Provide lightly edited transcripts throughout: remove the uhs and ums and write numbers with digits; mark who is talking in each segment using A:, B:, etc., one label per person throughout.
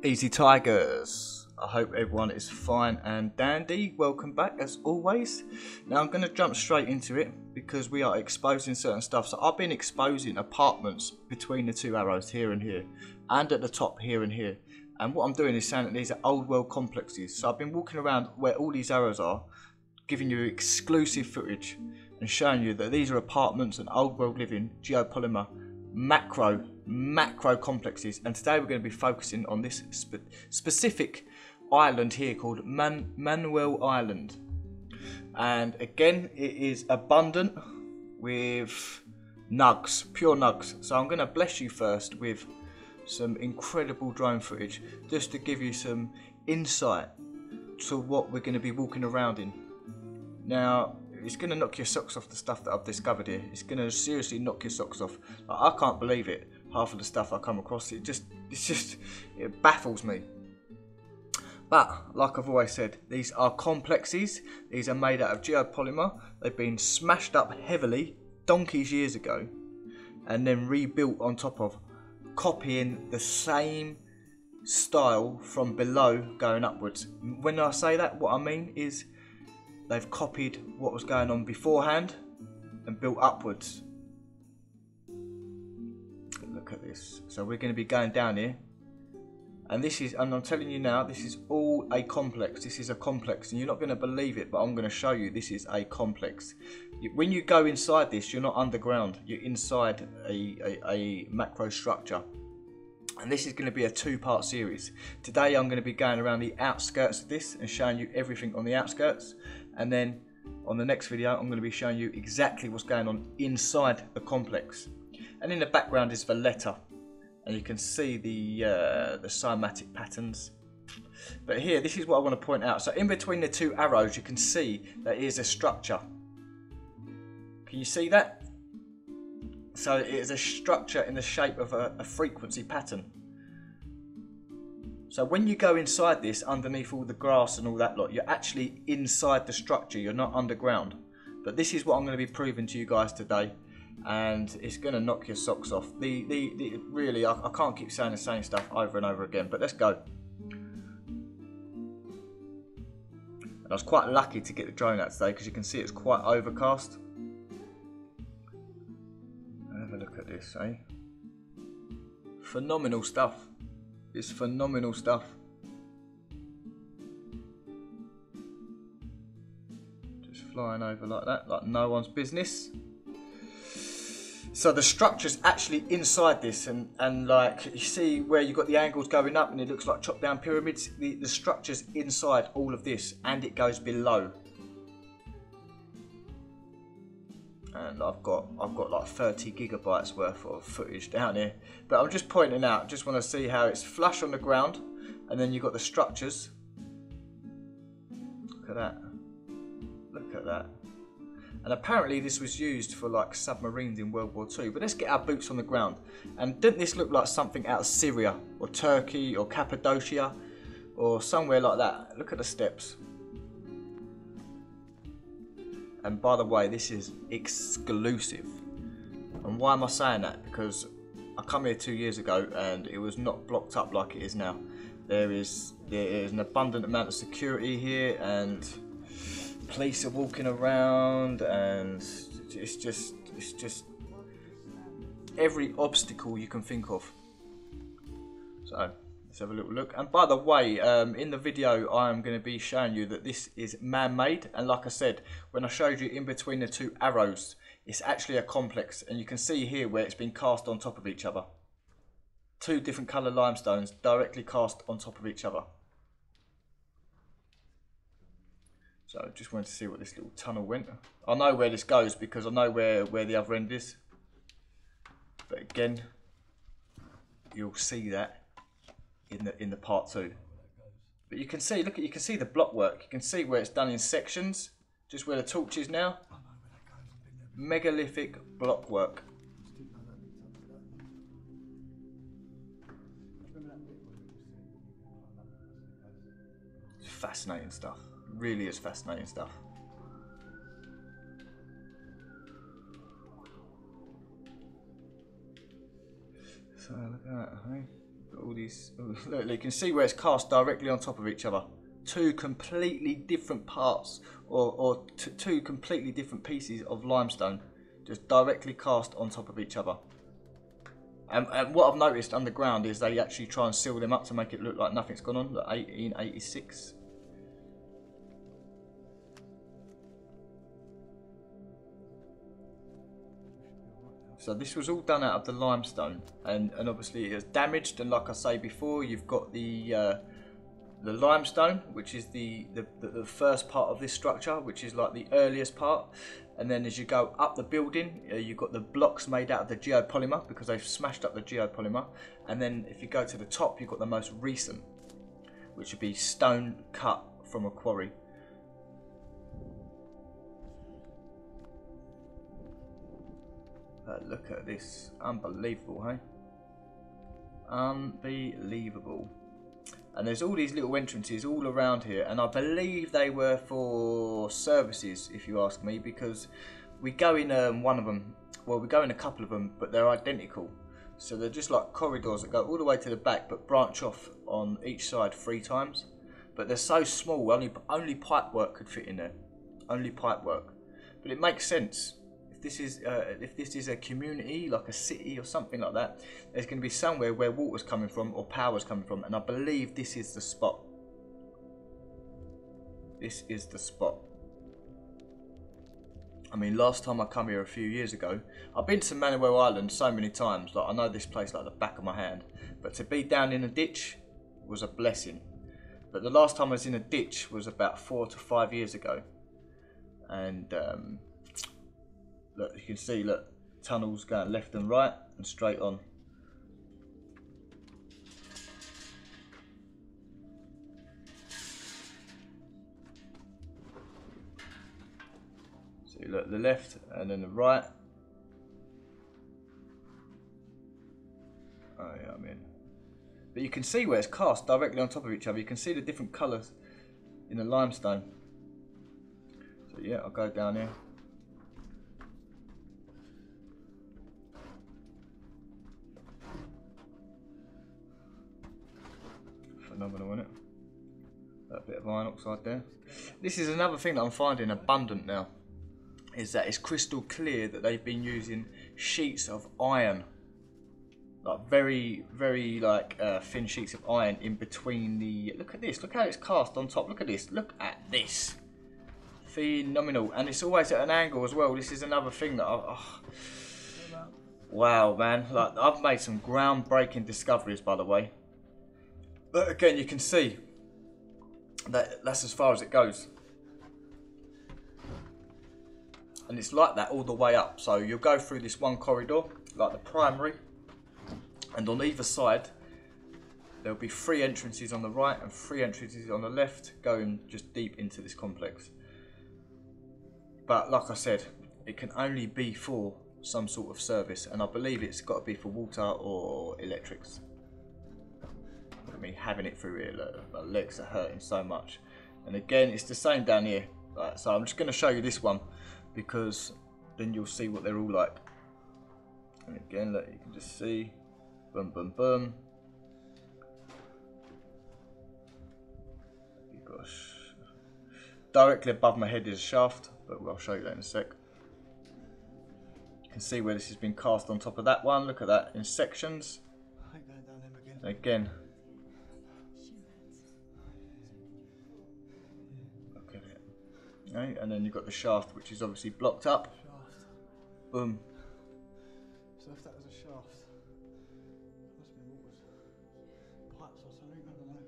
A: Easy Tigers, I hope everyone is fine and dandy. Welcome back as always. Now I'm going to jump straight into it because we are exposing certain stuff. So I've been exposing apartments between the two arrows here and here, and at the top here and here. And what I'm doing is saying that these are old world complexes. So I've been walking around where all these arrows are, giving you exclusive footage and showing you that these are apartments and old world living geopolymer macro complexes. And today we're going to be focusing on this specific island here called Manoel Island. And again, it is abundant with nugs, pure nugs. So I'm going to bless you first with some incredible drone footage just to give you some insight to what we're going to be walking around in. Now, it's going to knock your socks off, the stuff that I've discovered here. It's going to seriously knock your socks off. Like, I can't believe it. Half of the stuff I come across, it baffles me. But like I've always said, these are complexes. These are made out of geopolymer. They've been smashed up heavily donkeys years ago and then rebuilt on top of, copying the same style from below going upwards. When I say that, what I mean is they've copied what was going on beforehand and built upwards. Look at this. So we're going to be going down here, and this is, and I'm telling you now, this is all a complex. This is a complex, and you're not going to believe it, but I'm going to show you this is a complex. When you go inside this, you're not underground. You're inside a macro structure. And this is going to be a two-part series. Today I'm going to be going around the outskirts of this and showing you everything on the outskirts. And then on the next video I'm going to be showing you exactly what's going on inside the complex. And in the background is Valletta. And you can see the cymatic patterns. But here, this is what I want to point out. So in between the two arrows you can see there is a structure. Can you see that? So it is a structure in the shape of a frequency pattern. So when you go inside this, underneath all the grass and all that lot, you're actually inside the structure, you're not underground. But this is what I'm going to be proving to you guys today, and it's going to knock your socks off. Really, I can't keep saying the same stuff over and over again, but let's go. And I was quite lucky to get the drone out today because you can see it's quite overcast. Have a look at this, eh? Phenomenal stuff. It's phenomenal stuff. Just flying over like that, like no one's business. So the structure's actually inside this, and like you see where you've got the angles going up and it looks like chopped down pyramids. The structure's inside all of this, and it goes below. And I've got like 30 gigabytes worth of footage down here, but I'm just pointing out, just want to see how it's flush on the ground, and then you've got the structures. Look at that, look at that. And apparently this was used for like submarines in World War II. But let's get our boots on the ground. And didn't this look like something out of Syria or Turkey or Cappadocia or somewhere like that? Look at the steps. And by the way, this is exclusive. And why am I saying that? Because I come here 2 years ago and it was not blocked up like it is now. There is an abundant amount of security here, and police are walking around, and it's just every obstacle you can think of. So let's have a little look. And by the way, in the video I am going to be showing you that this is man-made, and like I said, when I showed you in between the two arrows, it's actually a complex, and you can see here where it's been cast on top of each other. Two different colour limestones directly cast on top of each other. So I just wanted to see what this little tunnel went. I know where this goes because I know where the other end is. But again, you'll see that in the part 2. But you can see, look, you can see the block work. You can see where it's done in sections, just where the torch is now. Megalithic block work. It's fascinating stuff. Really is fascinating stuff. So look at that, eh? All these, look, you can see where it's cast directly on top of each other. Two completely different parts, or two completely different pieces of limestone, just directly cast on top of each other. And what I've noticed underground is they actually try and seal them up to make it look like nothing's gone on. Look, 1886. So this was all done out of the limestone, and obviously it was damaged. And like I say before, you've got the limestone, which is the first part of this structure, which is like the earliest part. And then as you go up the building, you've got the blocks made out of the geopolymer, because they've smashed up the geopolymer. And then if you go to the top, you've got the most recent, which would be stone cut from a quarry. Look at this, unbelievable, hey? Unbelievable. And there's all these little entrances all around here, and I believe they were for services, if you ask me, because we go in one of them, well, we go in a couple of them, but they're identical. So they're just like corridors that go all the way to the back, but branch off on each side 3 times. But they're so small, only pipe work could fit in there, only pipe work. But it makes sense. If this is a community, like a city or something like that, there's going to be somewhere where water's coming from or power's coming from, and I believe this is the spot. This is the spot. I mean, last time I come here a few years ago, I've been to Manoel Island so many times, like I know this place like the back of my hand, but to be down in a ditch was a blessing. But the last time I was in a ditch was about 4 to 5 years ago, and look, you can see, look, tunnels going left and right and straight on. See, look, the left and then the right. Oh yeah, I'm in. But you can see where it's cast directly on top of each other. You can see the different colours in the limestone. So yeah, I'll go down here. Phenomenal, isn't it? That bit of iron oxide there. This is another thing that I'm finding abundant now, is that it's crystal clear that they've been using sheets of iron, like very like thin sheets of iron in between the. Look at this. Look how it's cast on top. Look at this. Look at this. Phenomenal, and it's always at an angle as well. This is another thing that wow, man! Like I've made some groundbreaking discoveries, by the way. But again, you can see that that's as far as it goes. And it's like that all the way up. So you'll go through this one corridor, like the primary, and on either side, there'll be 3 entrances on the right and 3 entrances on the left, going just deep into this complex. But like I said, it can only be for some sort of service, and I believe it's got to be for water or electrics. I mean, having it through here, look, my legs are hurting so much. And again, it's the same down here. Right, so I'm just going to show you this one, because then you'll see what they're all like. And again, look, you can just see, boom, boom, boom. Gosh, directly above my head is a shaft, but I'll show you that in a sec. You can see where this has been cast on top of that one. Look at that in sections. And again. Okay, and then you've got the shaft, which is obviously blocked up. Boom.
B: So if that was a shaft, it must be water pipes or something, I don't know.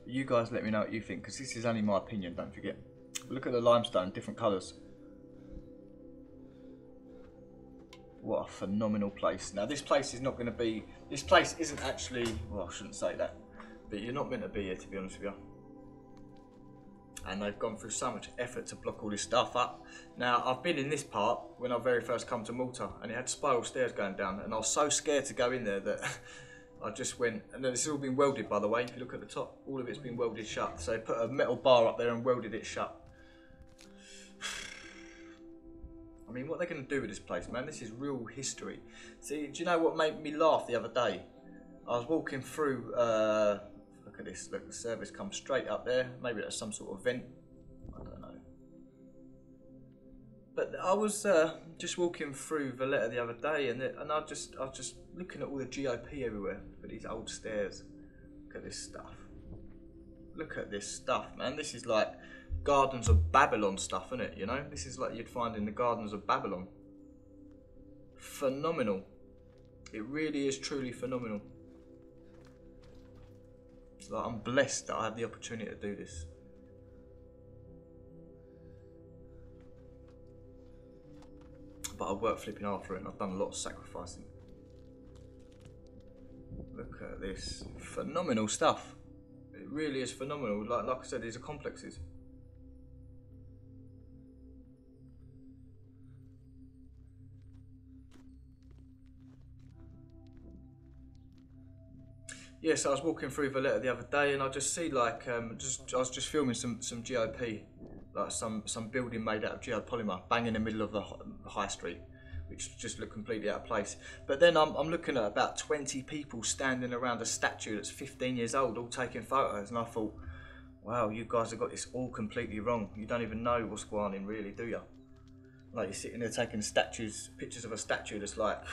A: You guys let me know what you think, because this is only my opinion, don't forget. Look at the limestone, different colours. What a phenomenal place. Now this place is not going to be, this place isn't actually, well I shouldn't say that, but you're not meant to be here, to be honest with you. And they've gone through so much effort to block all this stuff up. Now I've been in this part when I very first come to Malta, and it had spiral stairs going down, and I was so scared to go in there that I just went, and this has all been welded, by the way. If you look at the top, all of it's been welded shut. So they put a metal bar up there and welded it shut. I mean, what are they going to do with this place, man? This is real history. See, do you know what made me laugh the other day? I was walking through, look at this, look, the service comes straight up there. Maybe that's some sort of vent. I don't know. But I was just walking through Valletta the other day, and I was just looking at all the GOP everywhere. Look at these old stairs. Look at this stuff. Look at this stuff, man. This is like Gardens of Babylon stuff, isn't it? You know, this is like you'd find in the Gardens of Babylon. Phenomenal. It really is truly phenomenal. It's like I'm blessed that I had the opportunity to do this. But I've worked flipping hard for it, and I've done a lot of sacrificing. Look at this. Phenomenal stuff. It really is phenomenal. Like I said, these are complexes. Yes, I was walking through Valletta the other day, and I just see like I was just filming some GOP, like some building made out of geopolymer, bang in the middle of the high street, which just looked completely out of place. But then I'm looking at about 20 people standing around a statue that's 15 years old, all taking photos, and I thought, wow, you guys have got this all completely wrong. You don't even know what's going on really, do you? Like, you're sitting there taking pictures of a statue that's like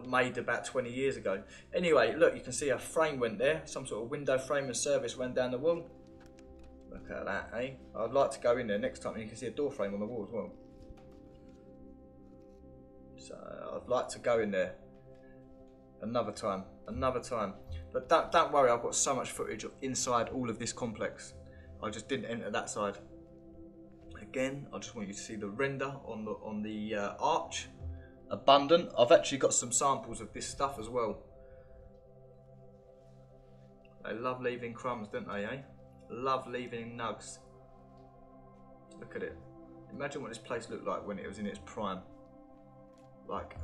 A: made about 20 years ago. Anyway, look, you can see a frame went there, some sort of window frame and service went down the wall. Look at that, eh? I'd like to go in there next time, and you can see a door frame on the wall as well. So I'd like to go in there another time. But don't worry, I've got so much footage of inside all of this complex. I just didn't enter that side. Again, I just want you to see the render on the arch. Abundant. I've actually got some samples of this stuff as well. They love leaving crumbs, don't they, eh? Love leaving nugs. Look at it. Imagine what this place looked like when it was in its prime. Like,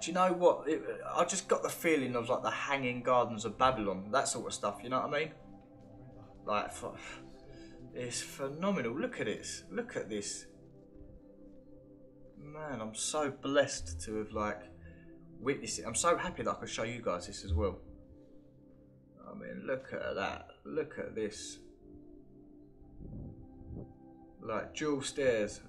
A: do you know what? I just got the feeling of like the Hanging Gardens of Babylon, that sort of stuff, you know what I mean? Like, it's phenomenal. Look at this. Look at this. Man, I'm so blessed to have like witnessed it. I'm so happy that I could show you guys this as well. I mean, look at that. Look at this. Like dual stairs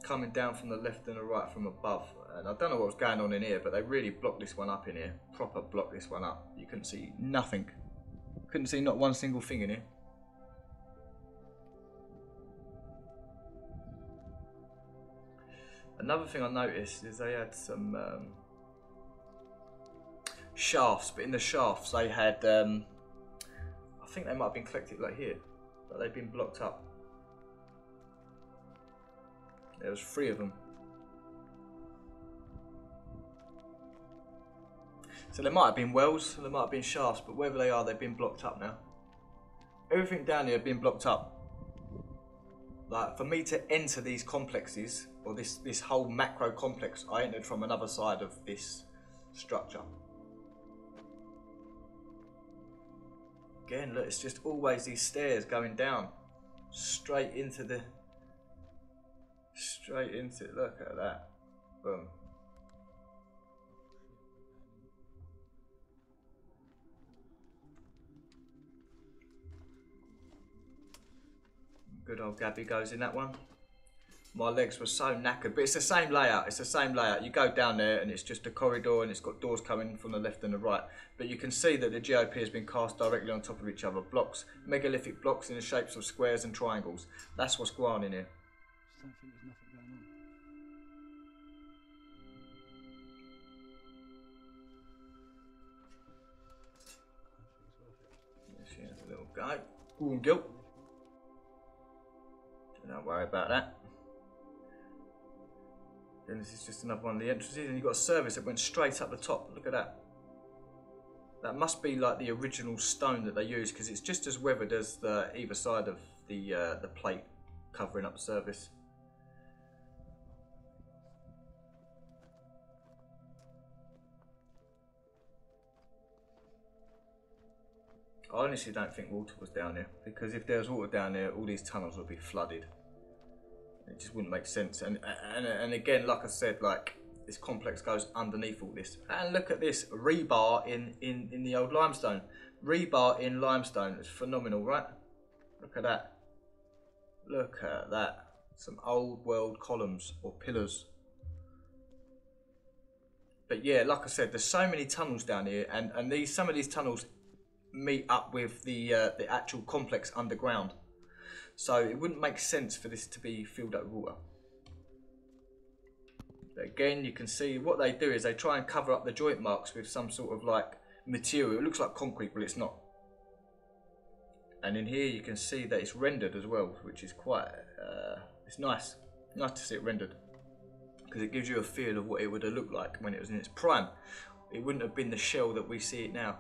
A: coming down from the left and the right from above. And I don't know what was going on in here, but they really blocked this one up in here. Proper blocked this one up. You couldn't see nothing. Couldn't see not one single thing in here. Another thing I noticed is they had some shafts, but in the shafts they had, I think they might have been collected like here, but they've been blocked up. There was 3 of them. So there might have been wells, there might have been shafts, but wherever they are, they've been blocked up now. Everything down here had been blocked up. Like, for me to enter these complexes, or this whole macro complex, I entered from another side of this structure. Again, look, it's just always these stairs going down straight into, look at that. Boom. Good old Gabby goes in that one. My legs were so knackered, but it's the same layout. It's the same layout. You go down there and it's just a corridor and it's got doors coming from the left and the right. But you can see that the GOP has been cast directly on top of each other. Blocks, megalithic blocks in the shapes of squares and triangles. That's what's going on in here.
B: Just don't think there's nothing going on.
A: Here's a little guy. Ooh, and guilt. Don't worry about that. Then this is just another one of the entrances, and you've got a service that went straight up the top. Look at that. That must be like the original stone that they use, because it's just as weathered as the either side of the plate covering up the service. I honestly don't think water was down there, because if there was water down there, all these tunnels would be flooded. It just wouldn't make sense. And again, like I said, like this complex goes underneath all this. And look at this rebar in the old limestone. Rebar in limestone. It's phenomenal, right? Look at that. Look at that. Some old world columns or pillars. But yeah, like I said, there's so many tunnels down here, and some of these tunnels meet up with the actual complex underground. So it wouldn't make sense for this to be filled up with water. But again, you can see what they do is they try and cover up the joint marks with some sort of like material. It looks like concrete, but it's not. And in here you can see that it's rendered as well, which is quite, it's nice. Nice to see it rendered, because it gives you a feel of what it would have looked like when it was in its prime. It wouldn't have been the shell that we see it now.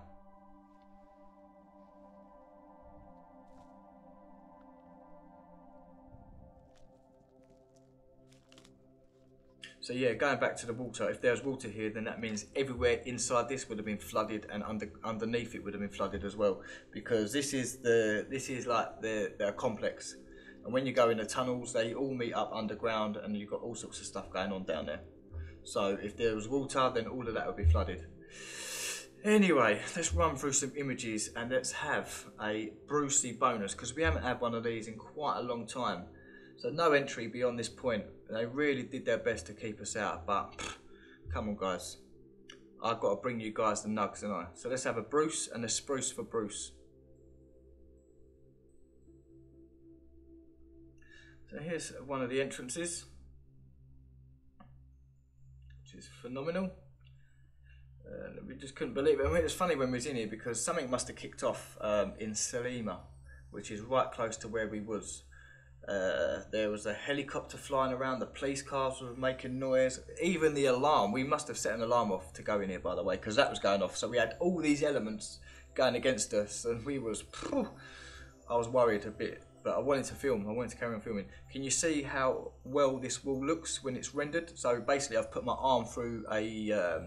A: So yeah, going back to the water, if there's water here, then that means everywhere inside this would have been flooded, and underneath it would have been flooded as well, because this is like the complex. And when you go in the tunnels, they all meet up underground, and you've got all sorts of stuff going on down there. So if there was water, then all of that would be flooded. Anyway, let's run through some images, and let's have a Brucey bonus, because we haven't had one of these in quite a long time. So no entry beyond this point. They really did their best to keep us out, but come on guys, I've got to bring you guys the nugs, haven't I? So let's have a Bruce and a spruce for Bruce. So here's one of the entrances, which is phenomenal. We just couldn't believe it. I mean, it was funny when we was in here, because something must have kicked off in Salima, which is right close to where we was. There was a helicopter flying around, the police cars were making noise, even the alarm. We must have set an alarm off to go in here, by the way, because that was going off. So we had all these elements going against us, and we was, I was worried a bit, but I wanted to film. I wanted to carry on filming. Can you see how well this wall looks when it's rendered? So basically I've put my arm through a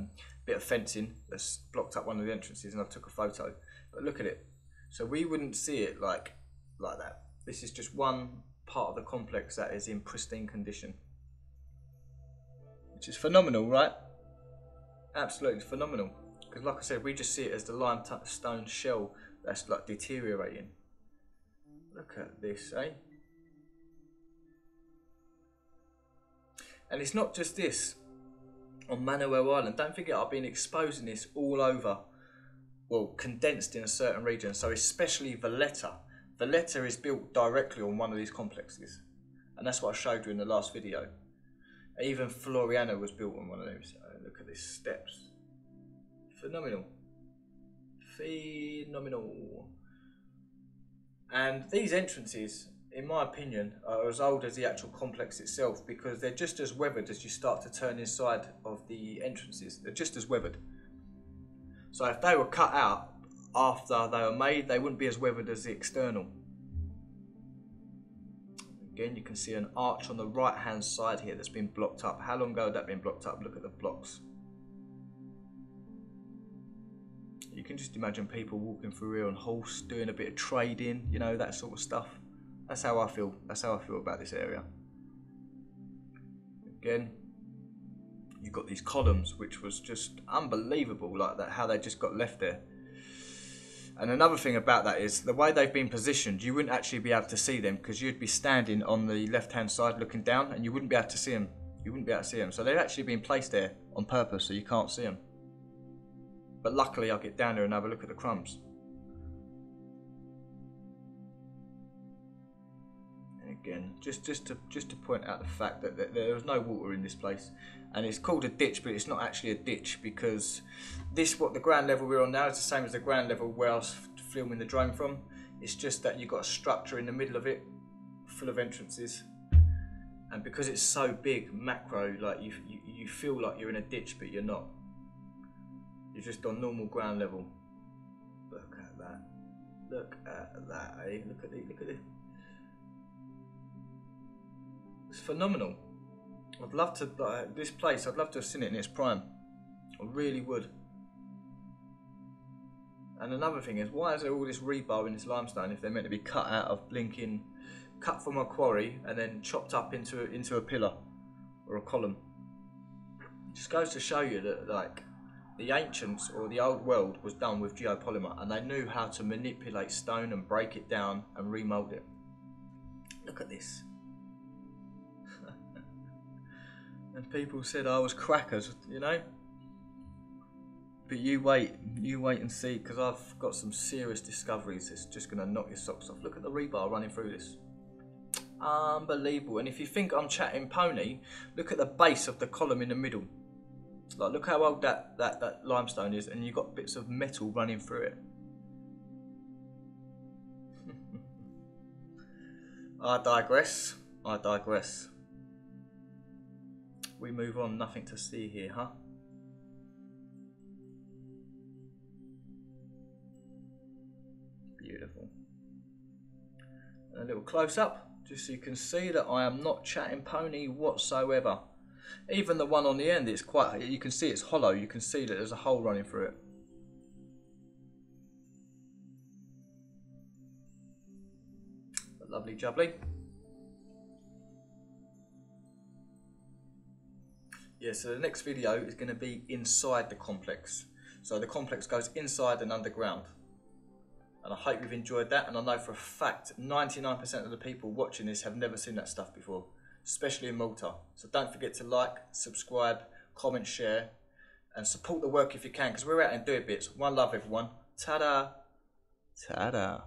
A: bit of fencing that's blocked up one of the entrances, and I took a photo. But look at it. So we wouldn't see it like that. This is just one part of the complex that is in pristine condition, which is phenomenal, right? Absolutely phenomenal, because like I said, we just see it as the limestone shell that's like deteriorating. Look at this, eh? And it's not just this on Manoel Island. Don't forget, I've been exposing this all over, well, condensed in a certain region. So especially Valletta. Valletta is built directly on one of these complexes, and that's what I showed you in the last video. Even Floriana was built on one of those. Look at these steps. Phenomenal. Phenomenal. And these entrances, in my opinion, are as old as the actual complex itself, because they're just as weathered as you start to turn inside of the entrances. They're just as weathered. So if they were cut out after they were made, they wouldn't be as weathered as the external. Again, you can see an arch on the right hand side here that's been blocked up. How long ago had that been blocked up? Look at the blocks. You can just imagine people walking through here on horse, doing a bit of trading, you know, that sort of stuff. That's how I feel. That's how I feel about this area. Again, you've got these columns, which was just unbelievable, like that, how they just got left there. And another thing about that is the way they've been positioned, you wouldn't actually be able to see them, because you'd be standing on the left hand side looking down, and you wouldn't be able to see them. You wouldn't be able to see them. So they've actually been placed there on purpose, so you can't see them. But luckily I'll get down there and have a look at the crumbs. And again, just to point out the fact that there was no water in this place. And it's called a ditch, but it's not actually a ditch, because the ground level we're on now is the same as the ground level where I was filming the drone from. It's just that you've got a structure in the middle of it, full of entrances. And because it's so big, macro, like you feel like you're in a ditch, but you're not. You're just on normal ground level. Look at that. Look at that, eh? Look at it. It's phenomenal. I'd love to, this place, I'd love to have seen it in its prime. I really would. And another thing is, why is there all this rebar in this limestone if they're meant to be cut out of blinking, cut from a quarry and then chopped up into a pillar or a column? It just goes to show you that, like, the ancients or the old world was done with geopolymer, and they knew how to manipulate stone and break it down and remold it. Look at this. And people said I was crackers, you know. But you wait and see, because I've got some serious discoveries that's just going to knock your socks off. Look at the rebar running through this. Unbelievable. And if you think I'm chatting pony, look at the base of the column in the middle. Like, look how old that limestone is, and you've got bits of metal running through it. I digress. I digress. We move on. Nothing to see here, huh? Beautiful. And a little close up, just so you can see that I am not chatting pony whatsoever. Even the one on the end, it's quite, you can see it's hollow, you can see that there's a hole running through it. But lovely jubbly. Yeah, so the next video is going to be inside the complex. So the complex goes inside and underground. And I hope you've enjoyed that, and I know for a fact 99% of the people watching this have never seen that stuff before, especially in Malta. So don't forget to like, subscribe, comment, share, and support the work if you can, because we're out and doing bits. One love, everyone. Ta-da! Ta-da!